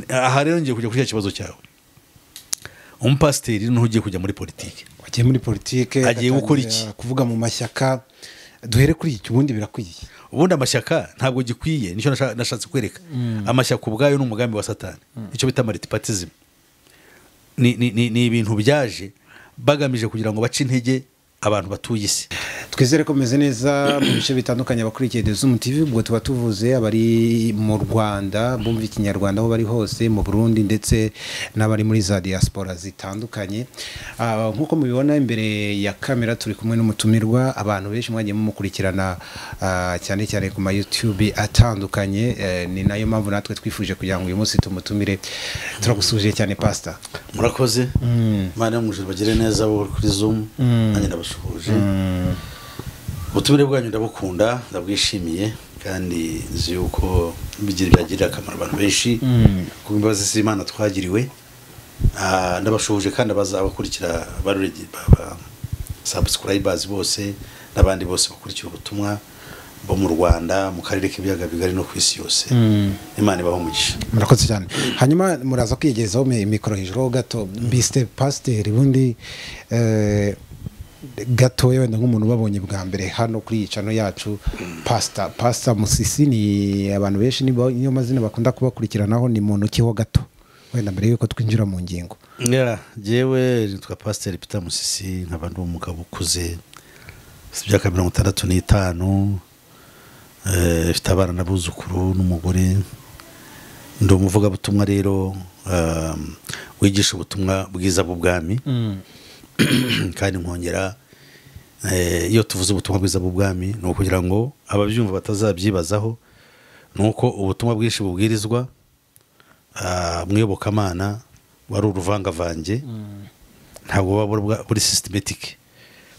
aha rero ngiye kujya kuri kibazo cyawe. Umupasiteri n'ugiye kujya muri politike, wagiye muri politike agiye gukora iki? Kuvuga mu mashyaka. Duhere kuri iki, ubundi birakwiye. Ubundi amashyaka ntabwo gikwiye, nicyo nashatse kwereka. Amashyaka ubwayo ni umugambi wa Satani, icyo bita multipartism. Ni ibintu byaje bagamije kugira ngo bace intege abantu batuye isi. Twizere ko meze neza mu bice bitandukanye abakurikiye The Zoom TV. Ubwo tuba tuvuze abari mu Rwanda bumva ikinyarwanda aho bari hose, mu Burundi ndetse n'abari muri za diaspora zitandukanye. Nkuko mubibona imbere ya kamera turi kumwe n'umutumirwa, abantu benshi mwagiye mukurikirana cyane cyane ku ma YouTube atandukanye. Ni nayo mpamvu natwe twifuje kugira ngo uyu munsi tumutumire. Turagusuje cyane Pastor. Murakoze. Imana y'umujuru bagire neza bo kuri Zoom. Nanjye ndabasuhuje. Ubutumire bwanyu ndabukunda, ndabwishimiye kandi nzi yuko byagirira akamaro abantu benshi ku imbabazi z'Imana twagiriwe. Ndabashuhuje kandi abazabakurikira barurege baba subscribers bose n'abandi bose bakurikira ubutumwa bo mu Rwanda, mu karere k'ibiyaga bigari no kwisi yose. Imana ibaho umugisha. Murakoze cyane. Hanyuma muraza kwiyegerezaho mikoro hejuru gato. Mr Pastor bundi gatoya wenda nk'umuntu babonye bwa mbere hano kuri channel yacu. Pastor Musisi ni abantu benshi niyo mazina bakunda kubakurikiranaho. Ni muntu kiho gato wenda mbere yuko twinjira mu ngingo. Jewe nitwa Pastor Peter Musisi, nk'abantu umugabo ukuze byaka 65, ifite abana n'abuzukuru n'umugore. Ndi umuvuga butumwa rero wigisha ubutumwa bwiza bw'ubwami. Kandi nkongera iyo tuvuze ubutumwa bwiza bw'ubwami no kugira ngo ababyumva batazabyibazaho, nuko ubutumwa bwinshi bubwirizwa mwiyobokamana wari uruvangavange, ntabwo baba buri systematic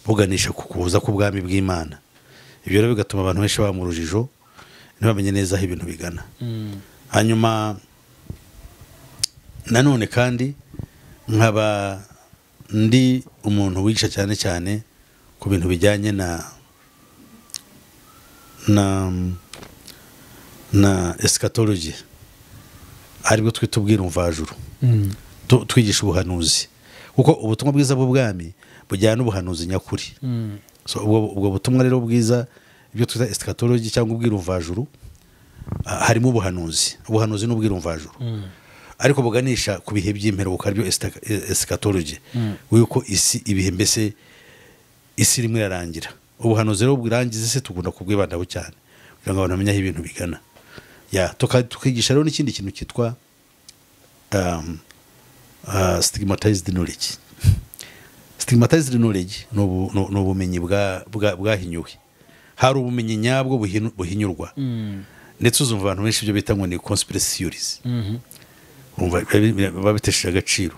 buganisha ku kuza k'ubwami bw'Imana. Ibyo rero bigatuma abantu benshi baba mu rujijo ntibamenye neza aho ibintu bigana. Hanyuma nanone kandi nkaba ndi umuntu wigisha cyane cyane ku bintu bijyanye na eschatology, aribwo twita ubwirumvajuru. Twigisha ubuhanuzi kuko ubutumwa bwiza bw'ubwami bujyana n'ubuhanuzi nyakuri. So ubwo butumwa rero bwiza ibyo twita eschatology cyangwa ubwirumvajuru, harimo ubuhanuzi n'ubwirumvajuru, ariko buganisha ku bihe by'imperuka aribyo eschatology. Yuko isi ibihe mbese isi rimwe yarangira. Ubuhanuzi rero bwirangiza isi tugunda kubwibandaho cyane kugira ngo abantu bamenye aho ibintu bigana. Tukigisha rero n'ikindi kintu cyitwa stigmatized knowledge. Stigmatized knowledge no bumenyi bwahinyuwe. Hari ubumenyi nyabwo buhinyurwa. Ndetse uzumva abantu benshi byo bita ngo ni conspiracy theories. Babitesheje agaciro.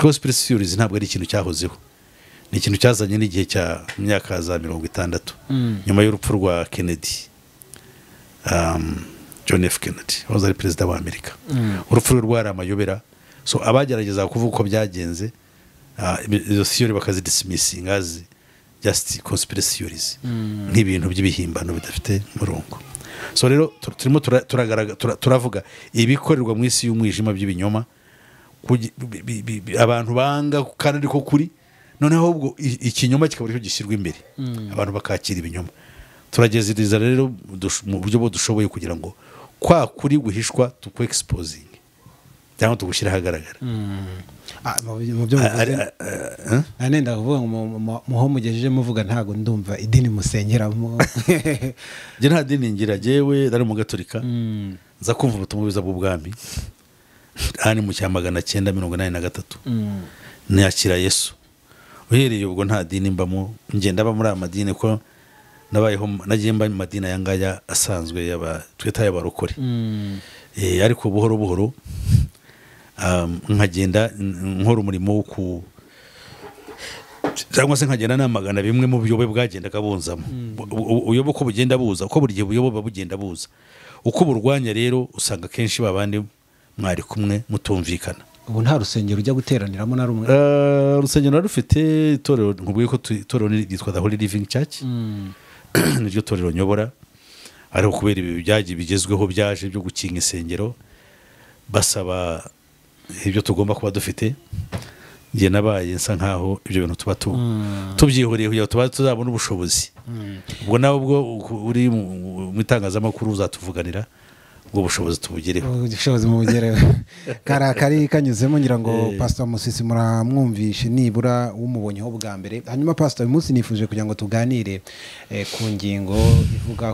Conspiracy theories ntabwo ari ikintu cyahozeho, ni ikintu cyazanye n'igihe cya myaka za 60 nyuma y'urupfu rwa Kennedy, John F. Kennedy wahoze ari perezida wa Amerika. Urupfu rwe rwari amayobera, so abagerageza kuvuga uko byagenze izo theory bakazidismissing as just conspiracy theories, nk'ibintu by'ibihimbano bidafite murongo. So rero turimo turavuga ibikorerwa mu isi y'umwijima by'ibinyoma, abantu banga kandi ariko kuri, noneho ubwo ikinyoma kikaba cyo gishyirwa imbere, abantu bakakira ibinyoma. Turageziriza rero mu buryo bwo dushoboye kugira ngo kwa kuri guhishwa tukwe exposing cyangwa tugushyira hagaragara. Mu byo nenda kuvuga muho mugejeje muvuga ntago ndumva idini musengeramo. Je nta dini ngira, jewe nari mu Gatolika, nza kumva ubutumwa bwiza bw'ubwami ani mu 1983. Nakira Yesu. Uhereye ubwo nta dini mbamo, ngenda ba muri amadini ko nabayeho nagiye mba mu madini yangaya asanzwe twita y'abarokore. Ariko buhoro buhoro nkagenda nkora umurimo wo cyangwa se nkagenda namagana bimwe mu buyobe bwagenda kabunzamo. Uyobo ko bugenda buza, uko buri gihe buyobo bugenda buza, uko burwanya rero usanga kenshi babandi mwari kumwe mutumvikana. Ubu nta rusengero ujya guteraniramo na rumwe? Urusengero rufite itorero, nkubwiye ko itorero ryitwa The Holy Living Church. Niryo torero nyobora, ariko kubera ibi byagiye bigezweho byaje byo gukinga isengero basaba ibyo tugomba kuba dufite ngiye nabaye nsa nkaho ibyo bintu tuba tubyihoreye kugira ngo tuba tuzabona ubushobozi ubwo nawe ubwo uri mu itangazamakuru uzatuvuganira ubwo bushobozi tubugereho ubushobozi mubugereho kari kanyuzemo ngira ngo Pastor Musisi muramwumvishe nibura umubonyeho bwa mbere hanyuma Pastor uyu munsi nifuje kugira ngo tuganire ku ngingo ivuga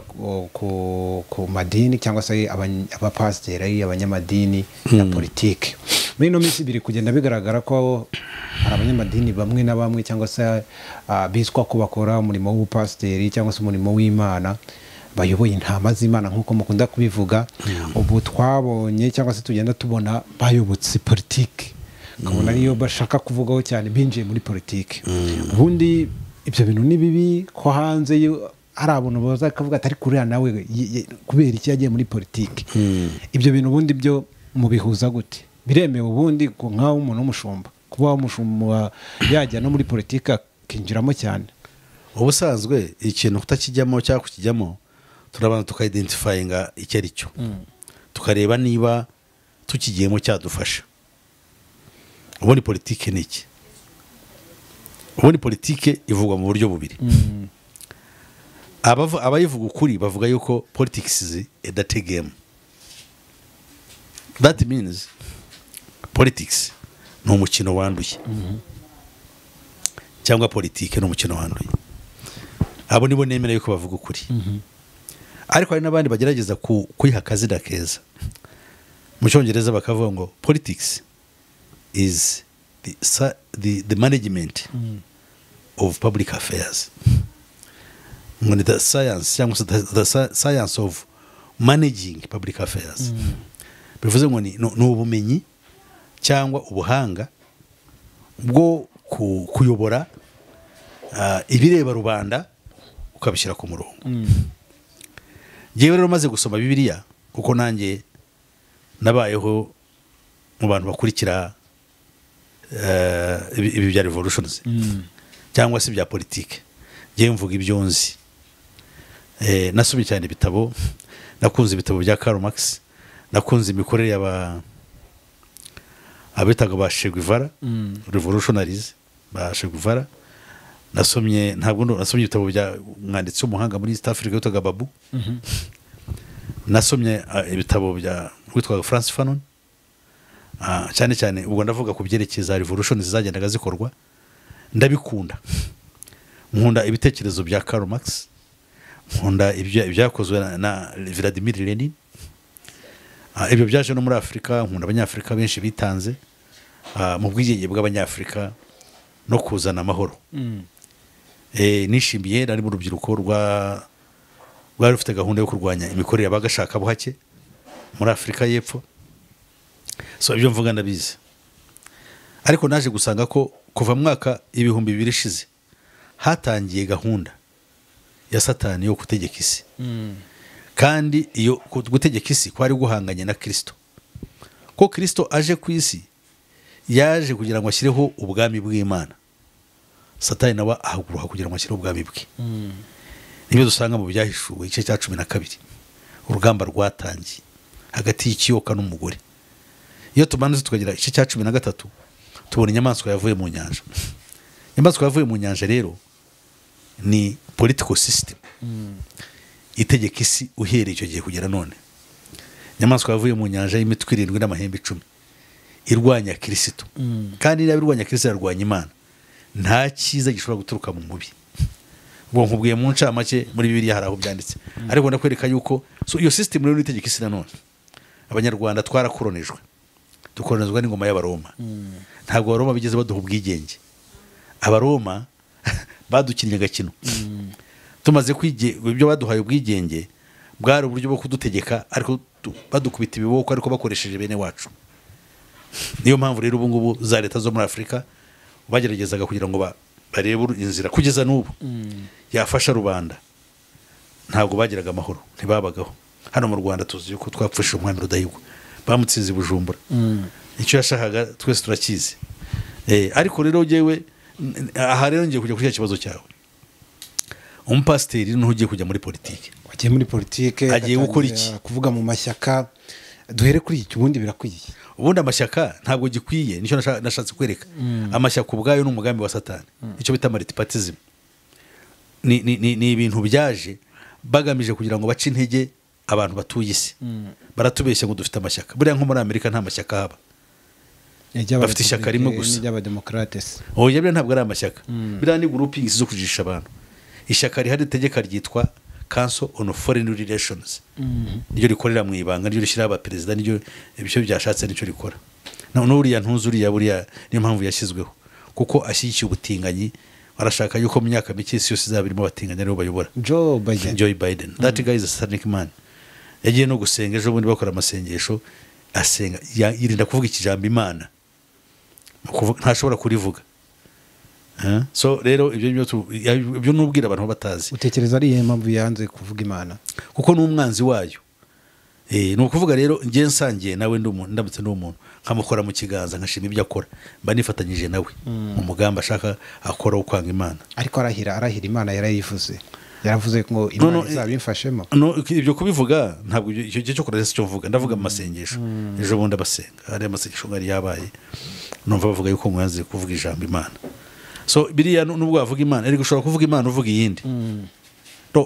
ku madini cyangwa se abapasiteri abanyamadini na politike muri no minsi biri kugenda bigaragara ko hari abanyamadini bamwe na bamwe cyangwa se bizwa ko bakora umurimo w'ubupasiteri cyangwa se umurimo w'Imana bayoboye intama z'Imana nk'uko mukunda kubivuga ubu twabonye cyangwa se tugenda tubona bayobotse politike kabona niyo bashaka kuvugaho cyane binjiye muri politike ubundi ibyo bintu ni bibi ko hanze hari abantu baza kuvuga atari kurira nawe kubera iki yagiye muri politike ibyo bintu ubundi byo mubihuza gute biremewe ubundi nk'aho umuntu w'umushumba kuba umushumba yajya no muri politike akinjiramo cyane ubusanzwe ikintu kutakijyamo cyangwa kukijyamo turabanza tukayidentifayinga icyo ari cyo tukareba niba tukigiyemo cyadufasha ubundi politike ni iki ubundi politike ivugwa mu buryo bubiri abayivuga ukuri bavuga yuko politics is a dirty game that means politics ni umukino wanduye cyangwa politike ni umukino wanduye abo nibo nemera yuko bavuga ukuri ariko hari n'abandi bagerageza kuyiha akazina keza mu cyongereza bakavuga ngo politics is the management of public affairs ngo ni the science cyangwa se the science of managing public affairs bivuze ngo ni ubumenyi cyangwa ubuhanga bwo kuyobora ibireba rubanda ukabishyira ku murongo yewe rero maze gusoma Bibiliya kuko nanjye nabayeho mu bantu bakurikira ibi bya revolutions cyangwa se bya politike ngiye mvuga ibyo nzi nasomye cyane ibitabo nakunze ibitabo bya Karl Marx nakunze imikorere abitaga ba Che Guevara revolutionaries ba Che Guevara nasomye ibitabo bya mwanditsi w'umuhanga muri East Africa witwaga Babu nasomye ibitabo bya witwaga France Fanon cyane cyane ubwo ndavuga ku byerekeza revolution zagendaga zikorwa ndabikunda nkunda ibitekerezo bya Karl Marx nkunda ibyakozwe na Vladimir Lenin ibyo byaje no muri Afrika nkunda abanyafrika benshi bitanze mu bwigenge bw'abanyafrika no kuzana amahoro nishimiye nari mu rubyiruko rwari rufite gahunda yo kurwanya imikorere y'abagashaka buhake muri Afrika y'Epfo so ibyo mvuga ndabizi ariko naje gusanga ko kuva mwaka 2000 ishize hatangiye gahunda ya Satani yo gutegeka isi kandi iyo gutegeka isi kwari guhanganye na Kristo ko Kristo aje ku isi yaje kugira ngo ashyireho ubwami bw'Imana Satani nawe ahaguruka kugira ngo ashyireho ubwami bwe nibyo dusanga mu byahishuwe igice cya 12 urugamba rwatangiye hagati y'ikiyoka n'umugore iyo tumanutse tukagira igice cya 13 tubona inyamaswa yavuye mu nyanja inyamaswa yavuye mu nyanja rero ni political system itegeka isi uhereye icyo gihe kugera none inyamaswa yavuye mu nyanja y'imitwe 7 n'amahembe 10 irwanya Kristo kandi niba irwanya Kristo yarwanya Imana nta cyiza gishobora guturuka mu mubi ubwo nkubwiye mu ncamake muri Bibiliya hari aho byanditse ariko ndakwereka yuko so iyo system rero itegeka isi nanone abanyarwanda twarakoronejwe dukoronezwa n'ingoma y'Abaroma ntabwo Abaroma bigeze baduha ubwigenge Abaroma badukinnye agakino tumaze ibyo baduhaye ubwigenge bwari uburyo bwo kudutegeka ariko badukubita ibiboko ariko bakoresheje bene wacu niyo mpamvu rero ubu ngubu za leta zo muri Afrika bageragezaga kugira ngo barebe inzira kugeza n'ubu yafasha rubanda ntabwo bagiraga amahoro ntibabagaho hano mu Rwanda tuzi yuko twapfusha umwami Rudahigwa bamutsinze Bujumbura icyo yashakaga twese turakizi ariko rero jewe aha rero ngiye kujya kuri kibazo cyawe umupasiteri n'ugiye kujya muri politike wagiye muri politike agiye gukora iki kuvuga mu mashyaka duhere kuri iki ubundi birakwiye ubundi amashyaka ntabwo gikwiye nicyo nashatse kwereka amashyaka ubwayo ni umugambi wa Satani icyo bita multipartism ni ibintu byaje bagamije kugira ngo bace intege abantu batuye isi baratubeshya ngo dufite amashyaka buriya nko muri Amerika nta mashyaka haba bafite ishyaka rimwe gusa ry'abademokrates oya biriya ntabwo ari amashyaka biriya ni groupings zo kujijisha abantu ishyaka rihari itegeka ryitwa Council on Foreign Relations niryo rikorera mu ibanga niryo rishyiraho abaperezida niryo ibyo byashatse nicyo rikora n'uriya ntuzi buriya niyo mpamvu yashyizweho kuko ashyigikiye ubutinganyi arashaka yuko mu myaka mike isi yose izaba irimo abatinganyi aribo bayobora Joe Biden that guy is a satanic man yagiye no gusenga ejo bundi bakora amasengesho asenga yirinda kuvuga ikijambo Imana ntashobora kurivuga so rero ibyo nubwira abantu batazi utekereza ari impamvu yanze kuvuga Imana kuko n'umwanzi wayo ni ukuvuga rero njye nsangiye nawe ndamutse n'umuntu nkamukora mu kiganza nkashima ibyo akora mba nifatanyije nawe mu mugambi ashaka akora wo kwanga Imana ariko arahira Imana yaravuze ngo Imana izabimfashemo ibyo kubivuga ntabwo icyo gihe cyo kureza cyo mvuga ndavuga mu masengesho ejo bundi abasenga hari amasengesho ngari yabaye numva bavuga yuko mwanze kuvuga ijambo Imana so biriya nubwo wavuga Imana ariko ushobora kuvuga Imana uvuga iyindi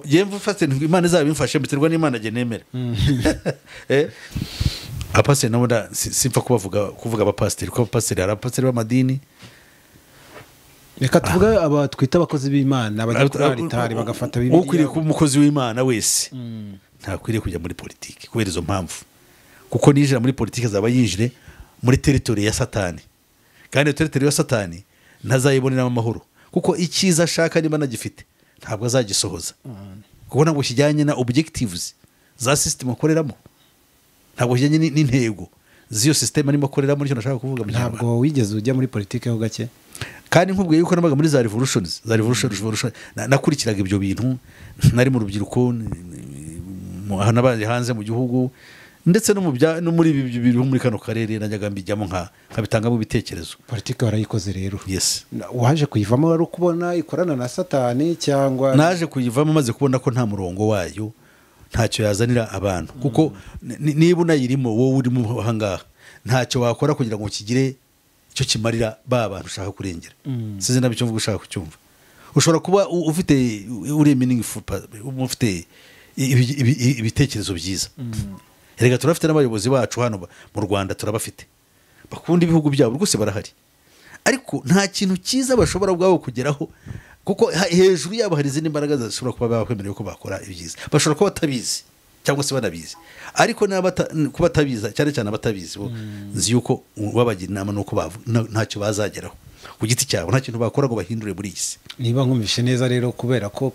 yemva ufate Imana izabimfashe biterwa n'Imana je nemera apasiteri nabo simpfa kuvuga abapasiteri kuko abapasiteri hari abapasiteri b'amadini reka tuvuga twita abakozi b'Imana bajya kuri alitari bagafata Bibiliya ukwiriye kuba umukozi w'Imana wese ntakwiriye kujya muri politiki kubera izo mpamvu kuko ninjira muri politiki azaba yinjire muri teritori ya Satani kandi teritori ya Satani ntazayibonera amahoro kuko icyiza ashaka niba nagifite ntabwo azagisohoza kuko ntabwo kijyanye na objectives za system akoreramo ntabwo kijyanye n'intego z'iyo system arimo akoreramo nicyo nashaka kuvuga ntabwo wigeze ujya muri politiki ho gake kandi nkubwiye yuko nabaga muri za revolution nakurikiraga ibyo bintu nari mu rubyiruko nabaye hanze mu gihugu ndetse no muri ibi bintu muri kano karere najyaga mbijyamo nkabitangamo ibitekerezo politiki warayikoze rero yes waje kuyivamo wari ukubona ikorana na Satani cyangwa naje kuyivamo maze kubona ko nta murongo wayo ntacyo yazanira abantu kuko niba unayirimo wowe urimo ahangaha ntacyo wakora kugira ngo kigire icyo kimarira ba bantu ushaka kurengera size nabicyo mvuga ushaka kucyumva ushobora kuba ufite uri meaningful ufite ibitekerezo byiza rega turafite n'abayobozi bacu hano mu Rwanda turabafite bakunda ibihugu byabo rwose barahari ariko nta kintu cyiza bashobora ubwabo kugeraho kuko hejuru yabo hari izindi mbaraga zishobora kuba bakwemerera ko bakora ibyiza bashobora kuba batabizi cyangwa se banabizi ariko kuba batabiza cyane cyane abatabizi bo nzi yuko babagira inama nuko ntacyo bazageraho ku giti cyabo nta kintu bakora ngo bahindure muri isi niba nkumvishe neza rero kubera ko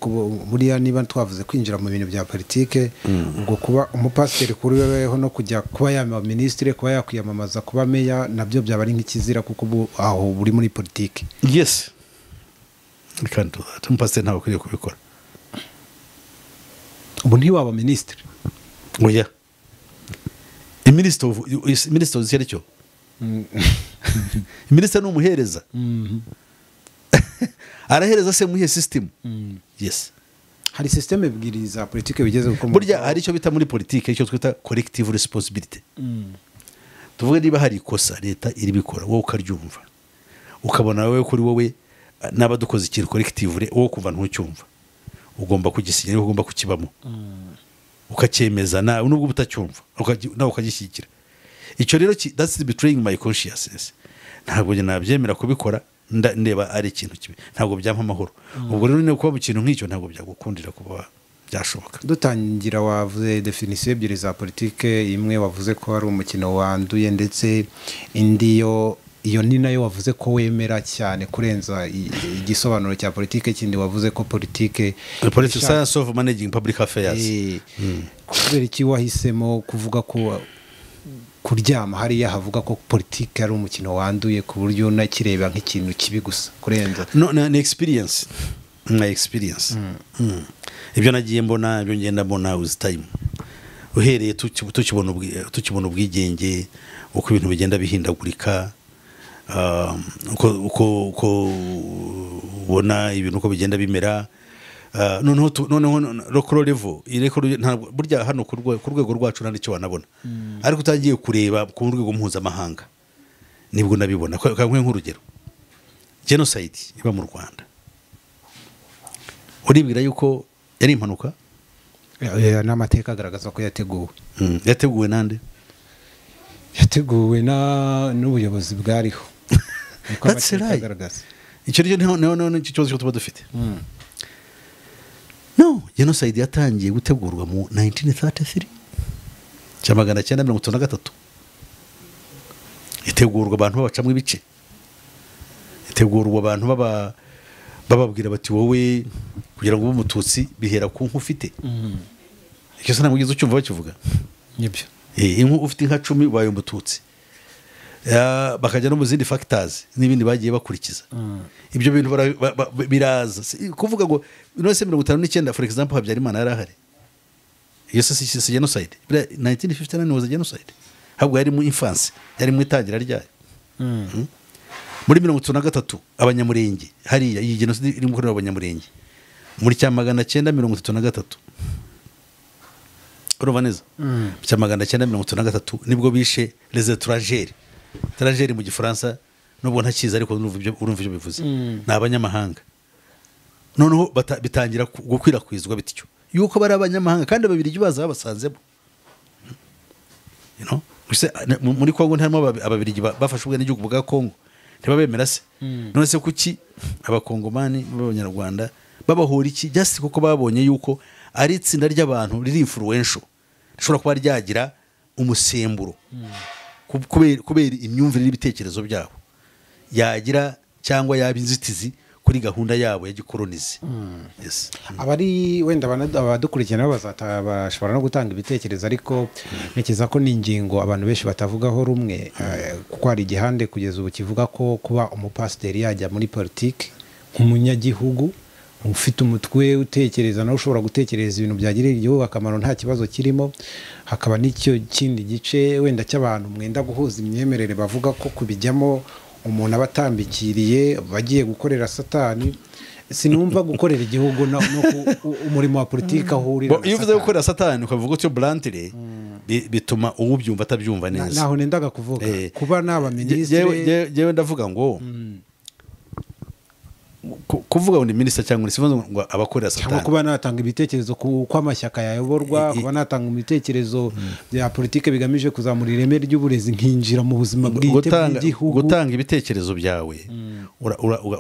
buriya niba twavuze kwinjira mu bintu bya politike ubwo kuba umupasiteri kuri weweho no kujya kuba yaba ministre kuba yakwiyamamaza kuba meya nabyo byaba ari nk'ikizira kuko aho buri muri politike yes kandi umupasiteri ntabwo akwiriye kubikora ubu ntiwaba ministre oya minisitiri uzi icyo minisitiri ni umuhereza arahereza se muhiye system yes hari system ebyiri za politike bigeze uko burya hari icyo bita muri politike icyo twita collective responsibility tuvuge niba hari ikosa leta iri bikora wowe ukaryumva ukabona wowe kuri wowe n'abadukoze ikintu collective wowe kuva ntucyumva ugomba kugisinyira ugomba kukibamo ukacyemeza nawe nubwo utacyumva nawe ukagishyigikira icyo rero that's betraying my consciousness ntabwo njye nabyemera kubikora ndeba ari ikintu kibi ntabwo byampa amahoro ubwo rero niba kuba mu kintu nk'icyo ntabwo byagukundira kuba byashoboka dutangira wavuze definition ebyiri za politike imwe wavuze ko ari umukino wanduye ndetse indi iyo ni nayo wavuze ko wemera cyane kurenza igisobanuro cya politike kindi wavuze ko politike science of managing public affairs kubera iki wahisemo kuvuga ko kuryama hariya havuga ko politike ari umukino wanduye ku buryo nakireba nk'ikintu kibi gusa kurenza ni experience my experience ibyo nagiye mbona ibyo ngenda mbona with time uhereye tukibona ubwigenge uko ibintu bigenda bihindagurika uko ubona ibintu uko bigenda bimera noneho local level Yirekuye ntabwo burya hano ku rwego rwacu nta nicyo wanabona ariko utagiye kureba ku rwego mpuzamahanga nibwo nabibona kamwe nk'urugero genocide iba mu Rwanda uribwira yuko yari impanuka n'amateka agaragaza ko yateguwe yateguwe nande yateguwe n'ubuyobozi bwariho niko amateka agaragaza icyo niho ikibazo cyo tuba dufite no genocide yatangiye gutegurwa mu 1933 cya 1933 itegurwa abantu babacamwe ibice itegurwa abantu bababwira bati wowe kugira ngo ube umututsi bihera ku nku ufite icyo se ntabwo ucyumva bakivuga nibyo inku ufite inka 10 ubaye umututsi bakajya no mu zindi factors n'ibindi bagiye bakurikiza ibyo bintu biraza kuvuga ngo 1959 for example Habyarimana yarahari iyo si genocide 1959 was a genocide habwo yari mu infancy yari mu itangira ryayo muri 1933 abanyamurenge hariya iyi genocide iri mu kureba abanyamurenge muri cya 1933 urumva neza cya 1933 nibwo bishe les étrangers mu gifaransa nubwo ntakiza ariko urumva ibyo bivuze n'abanyamahanga noneho bitangira gukwirakwizwa bityo yuko bari abanyamahanga kandi ababirigi baza babasanzemo muri Kongo ntarimo ababirigi bafashe ubwene igihugu bwa Kongo ntibabemera se none se kuki abakongomani b'abanyarwanda babahora iki just kuko babonye yuko ari itsinda ry'abantu riri influential rishobora kuba ryagira umusemburo kubera imyumvire n'ibitekerezo byabo yagira cyangwa yaba inzitizi kuri gahunda yabo ya gikolonize abari wenda abadukurikirana bashobora no gutanga ibitekerezo ariko ntekereza ko ni ingingo abantu benshi batavugaho rumwe kuko hari igihande kugeza ubu kivuga ko kuba umupasiteri yajya muri politiki nk'umunyagihugu ufite umutwe utekereza nawe ushobora gutekereza ibintu byagirira igihugu akamaro nta kibazo kirimo hakaba n'icyo kindi gice wenda cy'abantu mwenda guhuza imyemerere bavuga ko kubijyamo umuntu aba atambikiriye bagiye gukorera Satani sinumva gukorera igihugu no umurimo wa politiki ahurira iyo uvuze gukorera Satani ukavuga utyo bluntly bituma uwubyumva atabyumva neza naho nendaga kuvuga kuba naba ministre yewe ndavuga ngo kuvuga ngo ni minister cyangwa sivuze ngo abakorera Satani cyangwa kuba natanga ibitekerezo ko amashyaka yayoborwa kuba natanga ibitekerezo bya politiki bigamije kuzamura ireme ry'uburezi nkinjira mu buzima bwite bw'igihugu gutanga ibitekerezo byawe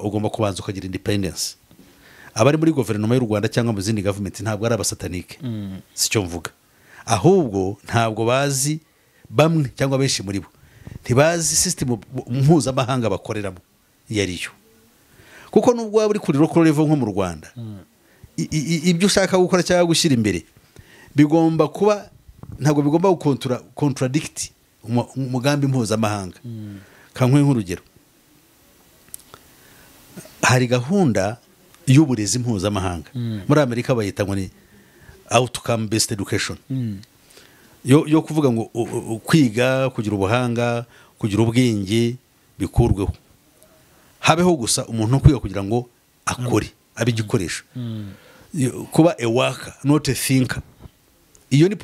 ugomba kubanza ukagira independence abari muri guverinoma y'u Rwanda cyangwa mu zindi government ntabwo ari abasatanike sicyo mvuga ahubwo ntabwo bazi bamwe cyangwa benshi muri bo ntibazi system mpuzamahanga bakoreramo yariyo kuko nubwo waba uri kuri local level nko mu Rwanda ibyo ushaka gukora cyangwa gushyira imbere bigomba kuba ntabwo bigomba contradict umugambi mpuzamahanga kankwe nk'urugero hari gahunda y'uburezi mpuzamahanga muri Amerika bayita ngo ni outcome based education yo kuvuga ngo kwiga kugira ubuhanga kugira ubwenge bikurweho habeho gusa umuntu kwiga kugira ngo akore abigikoresha kuba a worker not a thinker iyo ni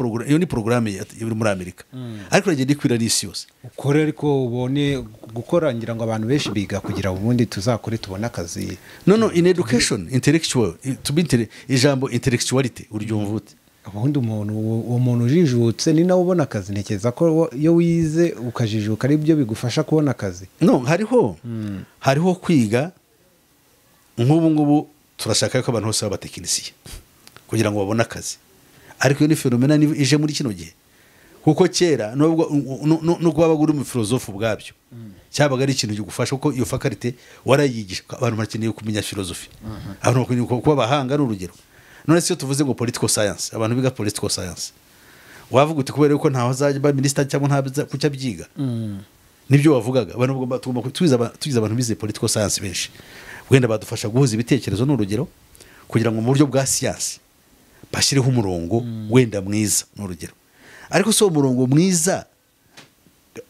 program iri muri Amerika ariko ragenda ikwira n'isi yose ukore ariko ubone gukora ngira ngo abantu benshi biga kugira ubundi tuzakore tubona akazi no in education intellectual to be ijambo intellectuality uryumva ute ubundi umuntu ujijutse ni nawe ubona akazi ntekereza ko iyo wize ukajijuka ari byo bigufasha kubona akazi no hariho kwiga nk'ubu turashaka ko abantu bose baba tekinisiye kugira ngo babone akazi ariko iyo ni fenomena ije muri kino gihe kuko kera no kuba bagura mu filozofu bwabyo cyabaga ari ikintu gigufasha kuko iyo faculty warayigisha abantu bakeneye kumenya filozofi abantu bakeneye kuba bahanga n'urugero none se tuvuze ngo political science abantu biga political science wavuga uti kubera yuko ntaho azajya ba minister cyangwa ntabiza kucya byiga nibyo wavugaga abantu tugomba tugize abantu bize political science benshi wenda badufasha guhuza ibitekerezo n'urugero kugira ngo mu buryo bwa science bashireho umurongo wenda mwiza n'urugero ariko so umurongo mwiza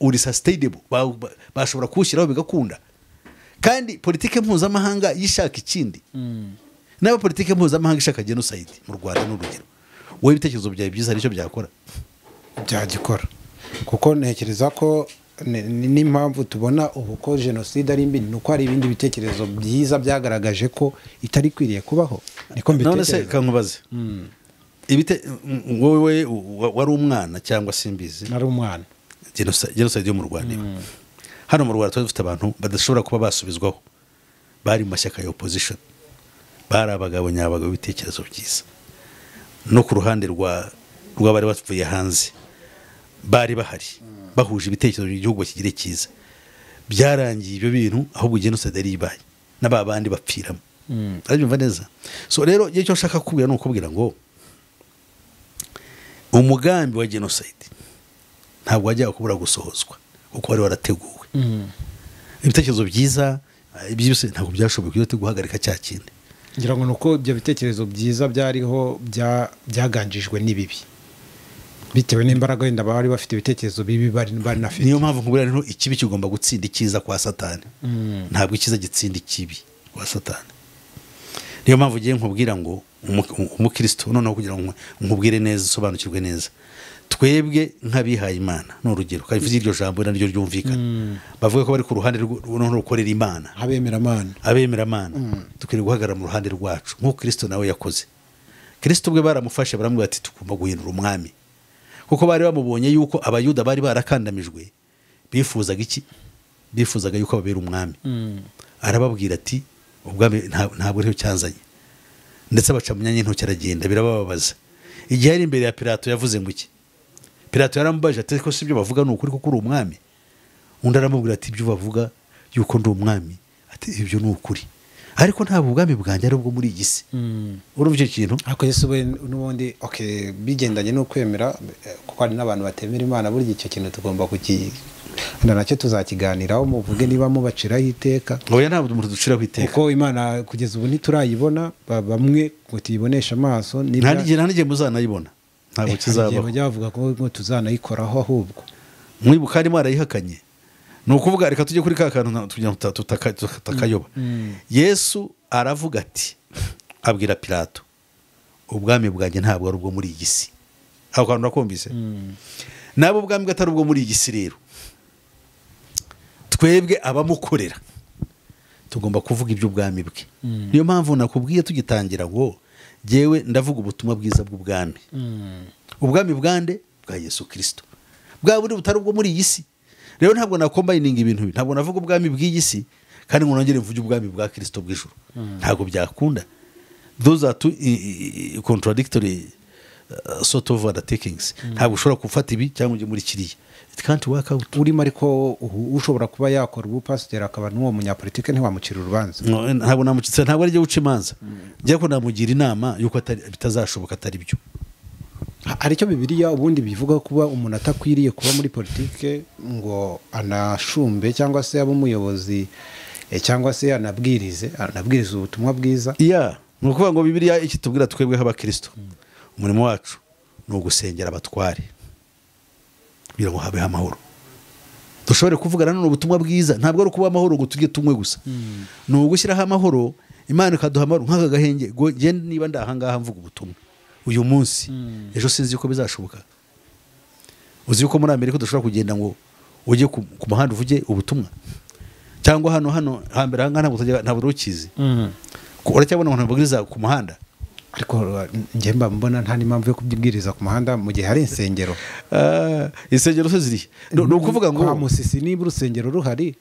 uri sustainable bashobora kuwushyiraho bigakunda kandi politike mpuzamahanga yishaka ikindi n'abapolitike mpuzamahanga ishaka genocide mu Rwanda n'urugero wowe ibitekerezo byawe byiza aricyo byakora byagikora kuko ntekereza ko n'impamvu tubona ubu ko jenoside ari mbi nuko hari ibindi bitekerezo byiza byagaragaje ko itari kwiriye kubaho niko mbitekereza. none se kankubaze wowe wari umwana cyangwa simbizi nari umwana genocide yo mu Rwanda hano mu Rwanda twari dufite abantu badashobora kuba basubizwaho bari mu mashyaka ya opposition bari abagabo nyabagabo bitekerezo byiza no ku ruhande rw'abari bavuye hanze bari bahari bahuje ibitekerezo by'igihugu kigire cyiza byarangiye ibyo bintu ahubwo genocide ari ibaye n'ababandi bapfiramo arabyumva neza. So rero igihe cyo nshaka kubwira ni ukubwira ngo umugambi wa genocide ntabwo wajya kubura gusohozwa kuko wari warateguwe ibitekerezo byiza byose ntabwo byashoboye guhagarika cya kindi ngira ngo nuko ibyo bitekerezo byiza byariho byaganjijwe n'ibibi bitewe n'imbaraga wenda bari bafite ibitekerezo bibi bari nafite. Niyo mpamvu nkubwira rero ikibi kigomba gutsinda icyiza kwa Satani ntabwo icyiza gitsinda ikibi kwa Satani. Niyo mpamvu ugiye nkubwira ngo umukristo noneho kugira ngo nkubwire neza sobanukirwe neza twebwe nk'abihaye Imana n'urugero kavuze iryo jambo naryo ryumvikana bavuga ko bari ku ruhande noneho rukorera Imana abemera Imana tukwiriye guhagarara mu ruhande rwacu nk'uko Kristo nawe yakoze. Kristo ubwe baramufashe baramubwira ati tugomba guhindura umwami kuko bari bamubonye yuko abayuda bari barakandamijwe bifuzaga iki bifuzaga yuko babera umwami arababwira ati ubwami ntabwo ariho cyanzanye ndetse baca mu myanya y'intoki aragenda birababaza. Igihe ari imbere ya Pilato yavuze ngo iki Pilato yaramubajije ati ko sibyo bavuga n'ukuri kuko uri umwami undi aramubwira ati ibyo bavuga yuko ndi umwami ati ibyo ni ukuri ariko ntabwo ubwami bwanjye ari ubwo muri iyi si urumva icyo kintu ariko Yesu we n'ubundi okay bigendanye no kwemera kuko hari n'abantu batemera Imana burya icyo kintu tugomba nacyo tuzakiganiraho muvuge niba mubaciraho iteka. Oya ntabwo umuntu duciraho iteka kuko Imana kugeza ubu ntiturayibona bamwe ngo tuyibonesha amaso nta n'igihe muzanayibona ntabwo kizabaho bajya bavuga ko tuzanayikoraho ahubwo mwibuka arimo arayihakanye ni ukuvuga reka tujye kuri ka kantu tutakayoba. Yesu aravuga ati abwira Pilato ubwami bwanjye ntabwo ari ubwo muri iyi si aho kantu urakumvise nabo ubwami bwatari ubwo muri iyi si rero twebwe abamukorera tugomba kuvuga iby'ubwami bwe. Niyo mpamvu nakubwiye tugitangira ngo jewe ndavuga ubutumwa bwiza bw'ubwami ubwami bwande bwa Yesu Kristo bwa buri butari ubwo muri iyi si. Rero ntabwo nakombininga ibintu ntabwo navuga ubwami bw'iyi si kandi ngo nongere mvuge ubwami bwa Kristo bw'ijuru ntabwo byakunda. Those are two contradictory sort of undertakings. Ntabwo ushobora gufata ibi cyangwa ujye muri kiriya it can't work out. Urimo ariko ushobora kuba yakora ubupasiteri akaba n'uwo munyapolitike ntiwamucira urubanza ntabwo namucitse ntabwo ari byo uca imanza njye ko namugira inama yuko bitazashoboka atari byo. Aricyo Bibiliya ubundi bivuga kuba umuntu atakwiriye kuba muri politike ngo anashumbe cyangwa se abe umuyobozi cyangwa se anabwirize ubutumwa bwiza. Ni ukuvuga ngo Bibiliya iki tubwira twebwe nk'abakristo umurimo wacu ni ugusengera abatware kugira ngo habeho amahoro dushobore kuvugana n'ubutumwa bwiza ntabwo ari kuba amahoro ngo tujye tumwe gusa ni ugushyiraho amahoro Imana ikaduha amahoro nk'aka gahenge genda niba ndahangaha mvuga ubutumwa uyu munsi ejo sinzi uko bizashoboka. Uzi yuko muri Amerika udashobora kugenda ngo ujye ku muhanda uvuge ubutumwa cyangwa hano hambere hangana ntabwo ukizi uracyabona abantu babwiriza ku muhanda ariko njye mba mbona nta n'impamvu yo kubyibwiriza ku muhanda mu gihe hari insengero. Insengero zo ziri ni ukuvuga ngo kwa Musisi niba urusengero ruhari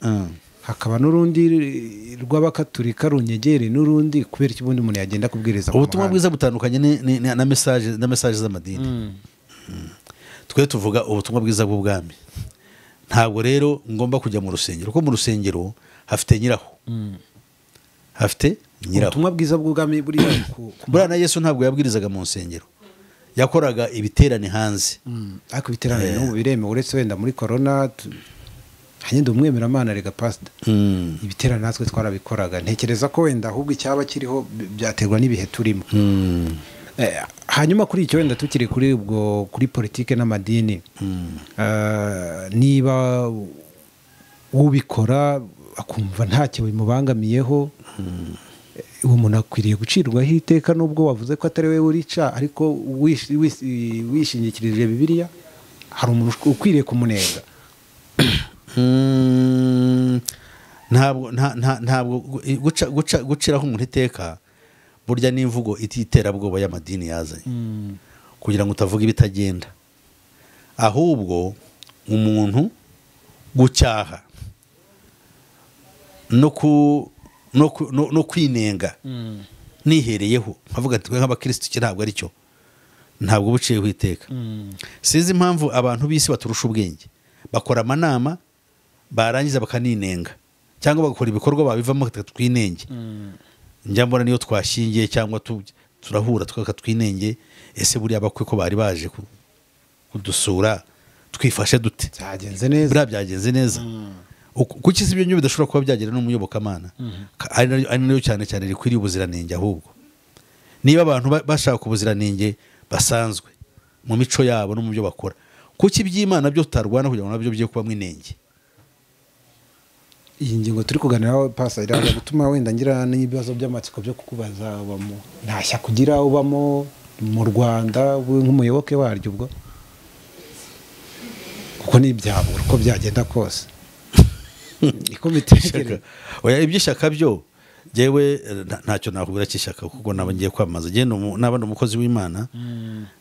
hakaba n'urundi rw'abakaturika runyegere n'urundi kubera iki ubundi umuntu yagenda kubwiriza ubutumwa bwiza butandukanye na message z'amadini. Twe tuvuga ubutumwa bwiza bw'ubwami ntabwo rero ngomba kujya mu rusengero kuko mu rusengero hafite nyiraho ubutumwa bwiza bw'ubwami buriya na Yesu ntabwo yabwirizaga mu nsengero yakoraga ibiterane hanze ariko ibiterane n'ubu biremewe uretse wenda muri corona hanyenda umwemeramana rega pastor ibiterane natwe twarabikoraga ntekereza ko wenda ahubwo icyaba kiriho byaterwa n'ibihe turimo. Hanyuma kuri icyo wenda tukiri kuri politike n'amadini niba ubikora akumva ntacyo bimubangamiyeho umuntu akwiriye gucirwaho iteka nubwo wavuze ko atari we urica ariko wishingikirije Bibiliya hari umuntu ukwiriye kumunenga ntabwo guciraho umuntu iteka burya n'imvugo ititerabwoba y'amadini yazanye kugira ngo utavuga ibitagenda ahubwo umuntu gucyaha no kwinenga nihereyeho nkavuga ati nk'abakristo iki ntabwo ari cyo ntabwo buciyeho iteka sinzi impamvu abantu b'isi baturusha ubwenge bakora amanama barangiza bakaninenga cyangwa bagakora ibikorwa babivamo twinenge njya mbona niyo twashingiye cyangwa turahura twinenge ese buriya bakwe ko bari baje kudusura twifashe dute byagenze neza kuki si ibyo bidashobora kuba byagera n'umuyobokamana ari nayo cyane cyane rikwiriye ubuziranenge ahubwo niba abantu bashaka ubuziranenge basanzwe mu mico yabo no mu byo bakora kuki iby'Imana byo tutarwana kugira ngo nabyo bye kubamo inenge iyi ngingo turi kuganiraho Pastor iraza gutuma wenda ngira n'ibibazo by'amatsiko byo kukubaza ubamo ntashya kugira ubamo mu Rwanda nk'umuyoboke waryo ubwo kuko n'ibyabo uko byagenda kose iko mitekereza oya iby'ishyaka byo jewe ntacyo nakubwira cy'ishyaka kuko naba ngiye kwamaza je nabandi umukozi w'Imana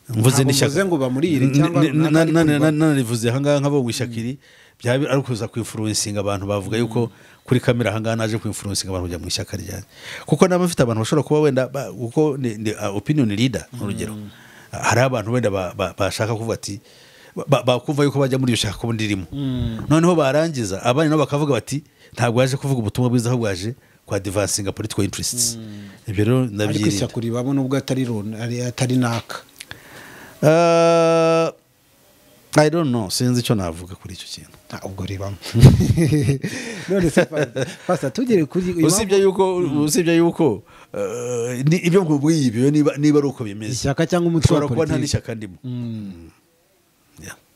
mvuze n'ishyaka ngo bamurire cyangwa narivuze hanga nkabo gwishakiri byabi ari kuza kwinfluencing abantu bavuga yuko kuri kamera hanga naje kwinfluencing abantu kujya mu ishyaka ryanjye kuko naba mfite abantu bashobora kuba wenda kuko opinion leader urugero hari abantu wenda bashaka kuvuga ati bakumva yuko bajya muri iyo shaka ko ndirimo noneho barangiza abandi nabo bakavuga bati ntabwo yaje kuvuga ubutumwa bwiza ahubwo yaje kwa advancing political interests ibyo rero ndabyirinda ariko ishyaka uribamo nubwo atari naka I don't know sinzi icyo navuga kuri icyo kintu ubwo ribamo none se Pastor tugere kuri usibye yuko ibyo nkubwiye ibyo niba ari uko bimeze ishyaka cyangwa umutwe wa politiki nta n'ishyaka ndimo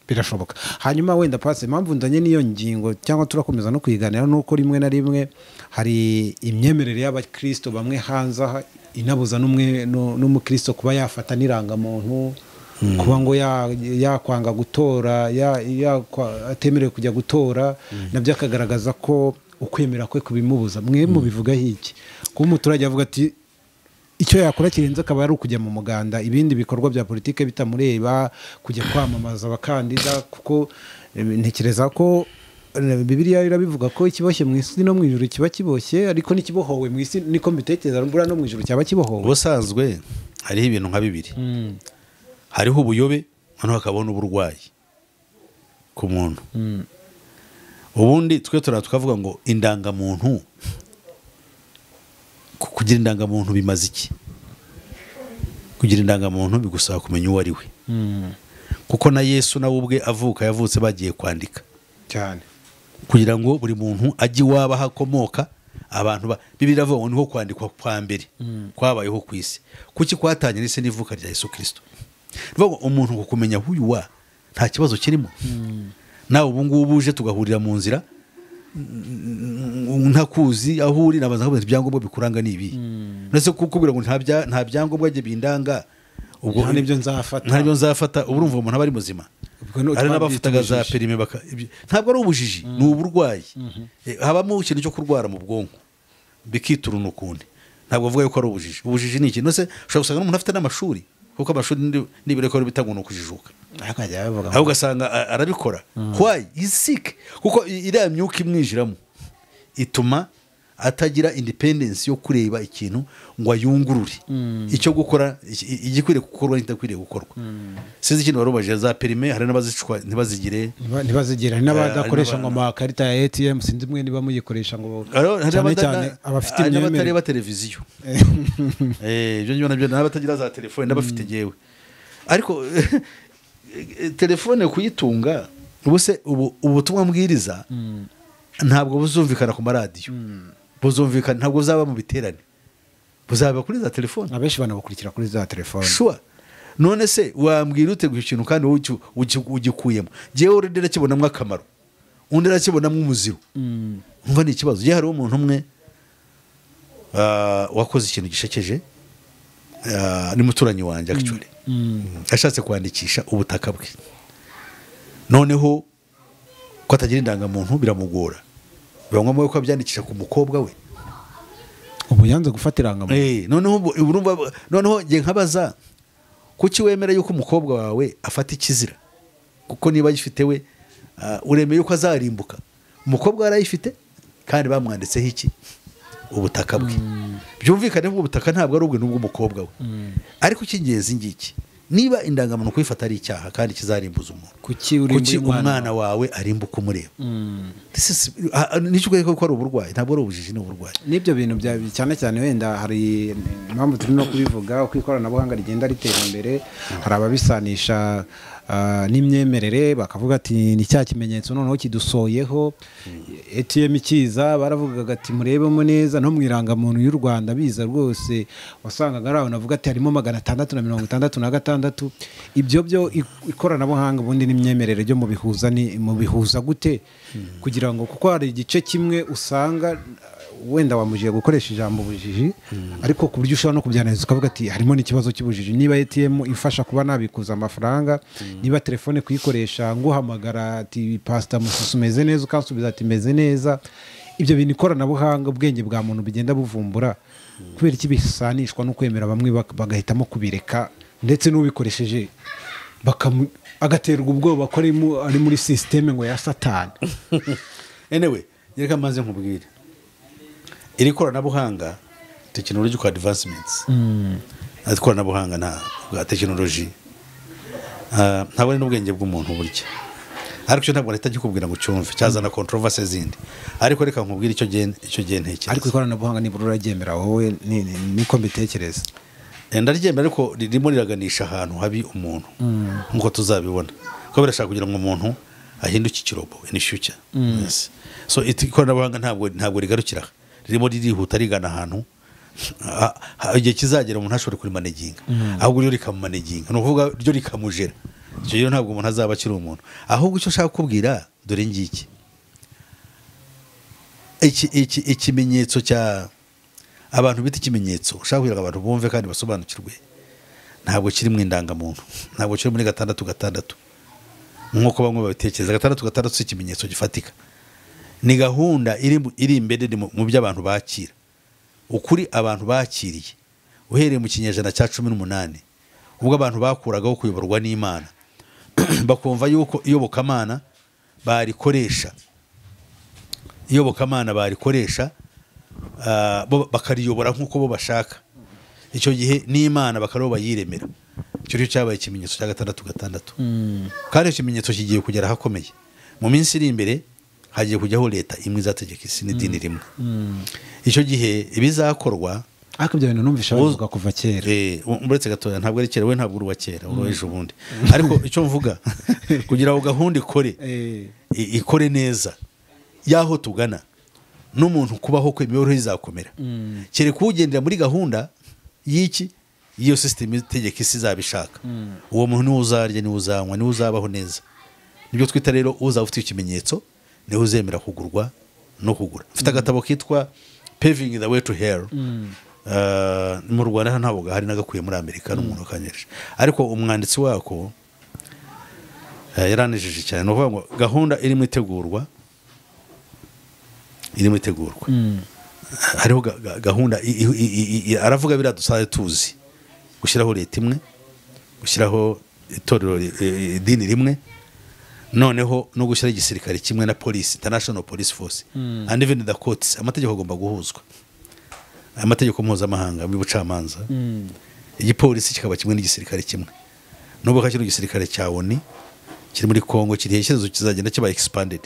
birashoboka hanyuma wenda Pastor impamvu ndanye niyo ngingo cyangwa turakomeza no kuyiganira nuko rimwe na rimwe hari imyemerere y'abakristo bamwe hanze inabuza n'umukristo kuba yafata n'irangamuntu kuba ngo yakwanga gutora atemerewe kujya gutora nabyo akagaragaza ko ukwemera kwe kubimubuza mwe mubivugaho iki kuba umuturage avuga ati icyo yakora kirenze akaba ari ukujya mu muganda ibindi bikorwa bya politike bitamureba kujya kwamamaza abakandida kuko ntekereza ko Bibiliya irabivuga ko ikiboshye mu isi no mu ijuru kiba kiboshye ariko n'ikibohowe mu isi niko mbitekereza mbura no mu ijuru cyaba kibohowe ubusanzwe hariho ibintu nka bibiri hariho ubuyobe noneho hakabona uburwayi ku muntu ubundi twe tukavuga ngo indangamuntu kugira indangamuntu bimaze iki kugira indangamuntu bigusaba kumenya uwo ari we kuko na Yesu nawe ubwe avuka yavutse bagiye kwandika cyane kugira ngo buri muntu ajye iwaba hakomoka abantu Bibiliya avuga ngo niho kwandikwa kwa mbere kwabayeho ku isi kuki kwatanye n'ise n'ivuka rya Yesu Kristo vuga umuntu kukumenya huyu wa nta kibazo kirimo nawe ubu ngubu uje tugahurira mu nzira ntakuzi aho uri nabaza ko ibyangombwa bikuranga nibi nase kukubwira ngo nta byangombwa bye bindanga ubwo nibyo nzafata ubu urumva umuntu aba ari muzima ari n'abafataga za perime ntabwo ari ubujiji ni uburwayi habamo ikintu cyo kurwara mu bwonko bikituruna ukundi ntabwo avuga yuko ari ubujiji ni ikintu se ushobora gusanga n'umuntu afite n'amashuri kuko amashuri nibireko bitangwa no kujijuka aho ugasanga arabikora why is sick kuko iriya myuka imwijiramo ituma atagira independence yo kureba ikintu ngo ayungurure icyo gukora igikwiriye gukorwa n'itakwiriye gukorwa sinzi ikintu barubaje za perime hari n'abazicwa ntibazigire n'abadakoresha ngo amakarita ya ATM sinzi mwe niba muyikoresha ngo cyane abafite imyemerere n'abatareba televiziyo ibyo nabyo n'abatagira za telefone n'abafite jewe ariko telefone kuyitunga ubuse ubutumwa mbwiriza ntabwo buzumvikana ku maradiyo buzumvikana ntabwo uzaba mu biterane buzaba kuri za telefone abenshi banabukurikira kuri za telefone sure none se wambwira uteguye ikintu kandi ugikuyemo jewe urinde nakibonamo akamaro undi nakibonamo umuziro umva ni ikibazo je hari umuntu umwe wakoze ikintu gishekeje, ni muturanyi wanjye actually ashatse kwandikisha ubutaka bwe, noneho ko atagira indangamuntu biramugora, biba ngombwa ko abyandikisha ku mukobwa we. ubu yanze gufata irangamuntu. noneho ngiye nkabaza kuki wemera yuko umukobwa wawe afata ikizira, kuko niba agifite we uremeye yuko azarimbuka. Umukobwa we arayifite kandi bamwanditseho iki? Ubutaka bwe. Byumvikane ko ubutaka ntabwo ari ubwe n'ubw'umukobwa we, ariko icy'ingenzi ngiki, niba indangamuntu kuyifata ari icyaha kandi kizarimbuza umuntu, kuki umwana wawe arimbuka umureba? Nicyo ko ari uburwayi, ntabwo ari ubujiji, ni uburwayi. N'ibyo bintu cyane cyane wenda hari impamvu turi no kubivuga, uko ikoranabuhanga rigenda ritera imbere, hari ababisanisha n'imyemerere, bakavuga ati ni cya kimenyetso noneho kidusoyeho. ATM ikiza baravugaga ati murebemo neza, no mu irangamuntu y'u Rwanda biza rwose wasangaga ari abantu bavuga ati harimo 666. Ibyo byo ikoranabuhanga ubundi n'imyemerere byo mu bihuza gute kugira ngo, kuko hari igice kimwe usanga wenda wamujije gukoresha ijambo ubujiji, ariko ku buryo ushobora no kubyaneza ukavuga ati harimo n'ikibazo cy'ubujiji. Niba ATM ifasha kuba nabikuza amafaranga, niba telefone kuyikoresha nguhamagara ati Pastor Musisi umeze neza, ukansubiza ati meze neza. Ibyo bintu ikoranabuhanga ubwenge bwa muntu bigenda buvumbura, kubera iki bisanishwa no kwemera bamwe bagahitamo kubireka, ndetse n'ubikoresheje agaterwa ubwoba ko ari muri systeme ngo ya Satani. Anyway, reka maze nkubwire, iri koranabuhanga technological advancements, ikoranabuhanga na technology ntabwo ari n'ubwenge bw'umuntu burya, ariko cyo ntabwo nahita kikubwira ngo cyumve, cyazana controversy zindi. Ariko reka nkubwire icyo gihe ntekereza. Ariko ikoranabuhanga ni burura ryemera, wowe niko mbitekereza. Ndaryemera, ariko ririmo riraganisha ahantu habi umuntu, nkuko tuzabibona ko birashaka kugira ngo umuntu ahinduke ikirobo in future. Yes. So ikoranabuhanga ntabwo rigarukira, ririmo ririhuta rigana ahantu igihe kizagera umuntu ashobora kuri maneginga, ahubwo ryo rikamumaneginga, ni ukuvuga ryo rikamujera. Icyo rero ntabwo umuntu azaba akiri umuntu, ahubwo icyo ushaka kubwira dore ngiki, ikimenyetso cya abantu bita ikimenyetso ushaka kugira abantu bumve kandi basobanukirwe, ntabwo kiri mu indangamuntu, ntabwo kiri muri 666 nk'uko bamwe babitekereza. 666 si ikimenyetso gifatika, ni gahunda iri imbere mu by'abantu bakira. Ukuri abantu bakiriye uhereye mu kinyejana cya 18, ubwo abantu bakuragaho kuyoborwa n'Imana, bakumva yuko iyobokamana barikoresha bakariyobora nk'uko bo bashaka. Icyo gihe n'Imana bakaro bayiremera. Icyo cyo cyabaye ikimenyetso cya 666. Kandi ikimenyetso kigiye kugera hakomeye mu minsi iri imbere, hagiye kujyaho leta imwe izategeka isi n'idini rimwe. Icyo gihe ibizakorwa, ariko ibyo bintu numvisha bavuga kuva kera. Muretse gatoya, ntabwo ari kera, we ntabwo uri wa kera, uri ejo bundi. Ariko icyo mvuga kugira ngo gahunda ikore neza yaho tugana, n'umuntu kubaho kwe imibereho izakomera, kereka ugendera muri gahunda iyo system itegeka isi izabishaka. Uwo muntu niwe uzarya, niwe uzanywa, niwe uzabaho neza. Nibyo twita rero uzaba ufite ikimenyetso niwe uzemera kugurwa no kugura. Mfite agatabo kitwa Paving the Way to Hell. Mu Rwanda ntabwo hari nagakuye muri Amerika n'umuntu kanyereje, ariko umwanditsi wako yaranejeje cyane. No kuvuga ngo gahunda irimo itegurwa, hariho gahunda aravuga biradusaye tuzi gushyiraho leta imwe, gushyiraho itorero idini rimwe, noneho no gushyira igisirikare kimwe na police, international police force, and even the courts. Amategeko agomba guhuzwa, amategeko mpuzamahanga mu bucamanza, igipolisi kikaba kimwe n'igisirikare kimwe. Nubwo kino gisirikare cya ONU kiri muri Kongo kiri herezo kizagenda kiba expanded,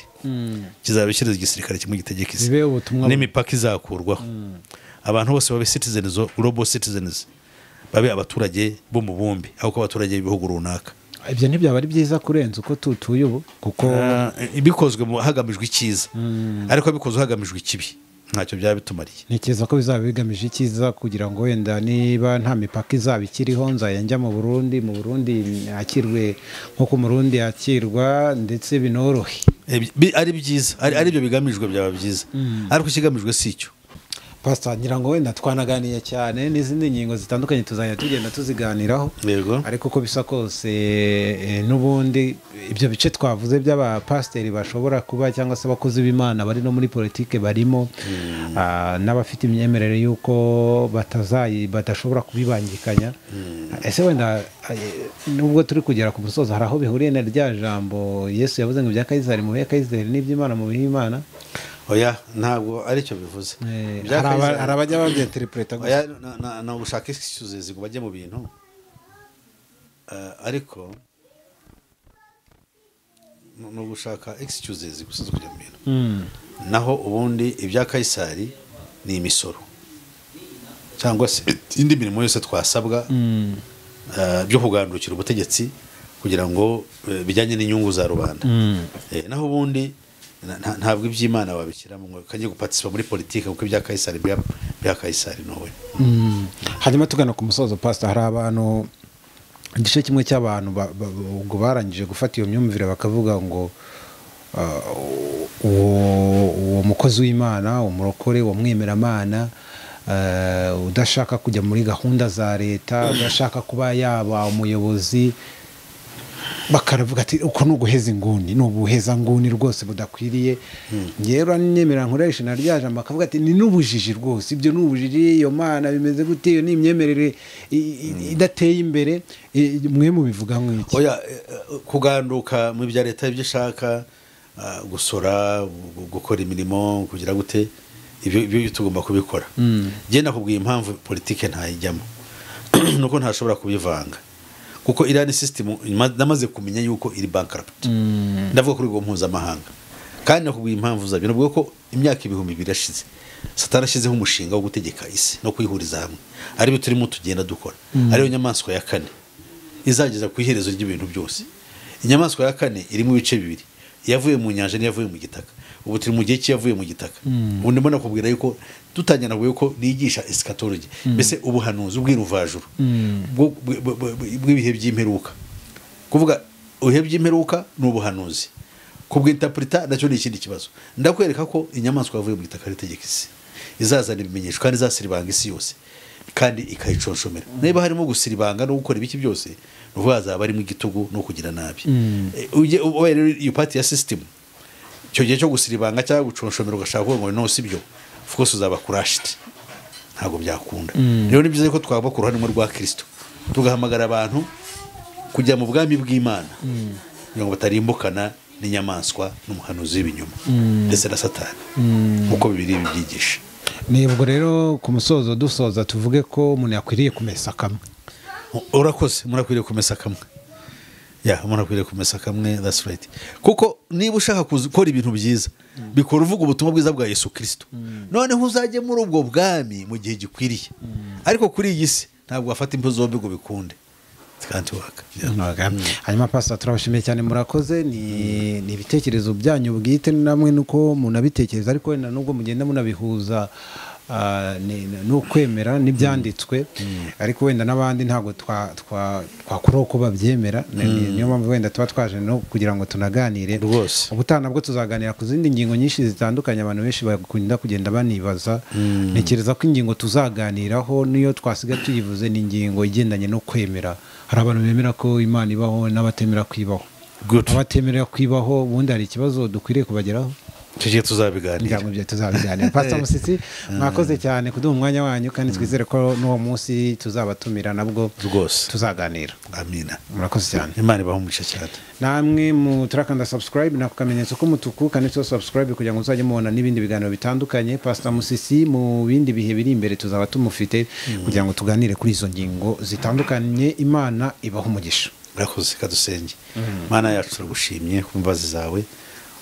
kizabishyiriza igisirikare kimwe gitegeka isi, n'imipaka izakurwaho. Abantu bose babe citizens, global citizens, babe abaturage bo mu bumbi, aho ko abaturage b'ibihugu runaka. Ibyo ntibyaba ari byiza kurenza uko tutuye ubu, kuko bikozwe hagamijwe icyiza, ariko bikozwe hagamijwe ikibi ntacyo byaba bitumariye. Ntekereza ko bizaba bigamije icyiza, kugira ngo wenda niba nta mipaka izaba ikiriho nzajya mu Burundi yakirwe nk'uko Murundi yakirwa, ndetse binorohe. Ari byiza, ari byo bigamijwe byaba byiza, ariko ikigamijwe si icyo. Pastor ngira ngo wenda twanaganiye cyane n'izindi ngingo zitandukanye tuzajya tugenda tuziganiraho yego ariko uko bisa kose n'ubundi ibyo bice twavuze by'abapasiteri bashobora kuba cyangwa se abakozi b'Imana bari no muri politike barimo n'abafite imyemerere y'uko badashobora kubibangikanya ese wenda nubwo turi kugera ku musozo hari aho bihuriye na rya jambo Yesu yavuze ngo ibya Kayisari mu bihe Kayisari n'iby'Imana mu bihe Imana oya ntabwo aricyo bivuze hari abajya babyeterpreta oya na ugushaka excuses ngo bajye mu bintu ariko no gushaka excuses gusa zo kujya mu bintu naho ubundi ibya Kayisari ni imisoro cyangwa se indi mirimo yose twasabwa byo kugandukira ubutegetsi kugira ngo bijyanye n'inyungu za rubanda naho ubundi ntabwo iby'Imana wabishyiramo ngo kanye gupatisipa muri politike kuko ibya Kayisari bya Kayisari nowe hanyuma tugana ku musozo Pastor hari abantu igice kimwe cy'abantu ubwo barangije gufata iyo myumvire bakavuga ngo uwo mukozi w'Imana umurokore wo mwemeramana udashaka kujya muri gahunda za leta udashaka kuba yaba umuyobozi bakaravuga ati uko nuguheza inguni nubuheza nguni rwose budakwiriye ngero n'imyemerera nkoresha na ryaje amakavuga ati ni nubujiji rwose ibyo nubujiji iyo Mana bimeze gute iyo n'imyemerere idateye imbere mwe mu bivuga nk'iki oya kuganduka mu bya leta ibyo shaka gusora gukora imirimo kugira gute ibyo tugomba kubikora je nakubwiye impamvu politike ntayijyamo nuko ntashobora kubivanga kuko Iran system namaze kumenya yuko iri bankrupt ndavuga kuri go mpuzamahanga kandi nakubwiye impamvu zabyo navuga ko imyaka 2000 birashize Satani ashizeho umushinga wo gutegeka isi no kwihuriza hamwe ari byo turimo tugenda dukora ariyo nyamaswa ya kane izageza ku iherezo ry'ibintu byose inyamaswa ya kane iri mu bice bibiri yavuye mu nyanja n'iyavuye mu gitaka ubu turi mu gihe cyavuye mu gitaka ubundi mbona kubwira yuko tutanyana ko nigisha eschatology mbese ubuhanuzi ubwiruvajuru bw'ibihe by'imperuka kuvuga ubihe by'imperuka n'ubuhanuzi kubwinterpreta nacyo ni ikindi kibazo ndakwereka ko inyamaswa yavuye mu gitaka ritegeka isi izazana ibimenyesho kandi izasiribanga isi yose kandi ikayiconshomera niba harimo gusiribanga no gukora ibiki byose nuvaza bari mu gitugu no kugira nabi uje iyo party ya system cyo gihe cyo gusiribanga cyangwa guconshomera ugashaka ngo no sibyo of course uzaba crushed ntago byakunda rero ni byiza ko twaba ku ruhande rwa Kristo tugahamagara abantu kujya mu bwami bw'Imana ngo batarimbukana n'inyamaswa n'umuhanuzi w'ibinyoma ndetse na Satani uko bibiri bibyigisha nibwo rero ku musozo dusoza tuvuge ko umuntu yakwiriye kumesa kamwe urakoze murakwiriye kumesa kamwe umuntu akwiriye kumesa kamwe that's right kuko niba ushaka gukora ibintu byiza bikora uvuga ubutumwa bwiza bwa Yesu Kristo noneho uzajye muri ubwo bwami mu gihe gikwiriye ariko kuri iyi si ntabwo wafata impu zombi ngo bikunde kandi waka hanyuma Pastor turabashimiye cyane murakoze ni ibitekerezo byanyu bwite namwe nuko munabitekereza ariko wenda nubwo mugenda munabihuza no kwemera n'ibyanditswe ariko wenda nabandi ntago twakora uko babyemera niyo mpamvu wenda tuba twaje no kugira ngo tunaganire rwose ubutaha nabwo tuzaganira ku zindi ngingo nyinshi zitandukanye abantu benshi bakunda kugenda banibaza ntekereza ko ingingo tuzaganiraho niyo twasiga tuyivuze ni ingingo igendanye no kwemera hari abantu bemera ko Imana ibaho n'abatemera kwibaho abatemera kwibaho ubundi hari ikibazo dukwiriye kubageraho tujye tuzabiganira Pastor Musisi mwakoze cyane kuduha umwanya wanyu kandi twizere ko n'uwo munsi tuzabatumira nabwo rwose tuzaganira amina murakoze cyane Imana ibahumisha cyane namwe mutarakanda subscribe na kukamenyetso k'umutuku kandi to subscribe kugira ngo uzajye mubona n'ibindi biganiro bitandukanye Pastor Musisi mu bindi bihe biri imbere tuzaba tumufite kugira ngo tuganire kuri izo ngingo zitandukanye Imana ibaho umugisha murakoze kadusenge Mana yacu turagushimye ku mbabazi zawe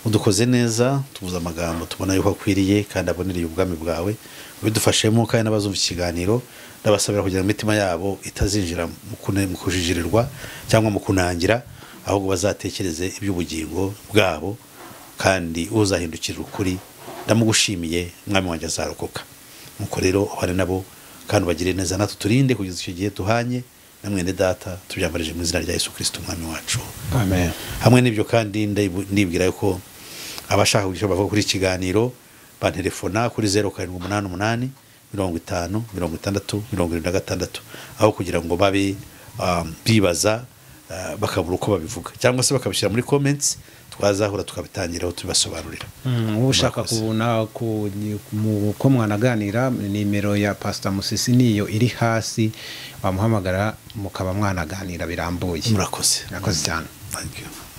udukoze neza tuvuza amagambo tubona yuko akwiriye kandi abonereye ubwami bwawe bidufashemo kandi n'abazumva ikiganiro ndabasabira kugira imitima yabo itazinjira mu kujijirirwa cyangwa mu kunangira ahubwo bazatekereze iby'ubugingo bwabo kandi uzahindukira ukuri ndamugushimiye mwami wanjye azarokoka nuko rero uhane nabo kandi ubagire neza natwe turinde kugeza icyo gihe tuhanye na mwene data tubyambarije mu izina rya Yesu Kristo umwami wacu amen hamwe n'ibyo kandi ndibwira yuko abashaka kugira bavuga kuri ikiganiro bantelefona kuri 0788 50 60 76 aho kugira ngo babe bibaza bakabura uko babivuga cyangwa se bakabishyira muri comments twazahura tukabitangiraho tubasobanurira. Ushaka kubona ko mwanaganira nimero ya Pastor Musisi niyo iri hasi wamuhamagara mukaba mwanaganira birambuye. Murakoze cyane. Thank you.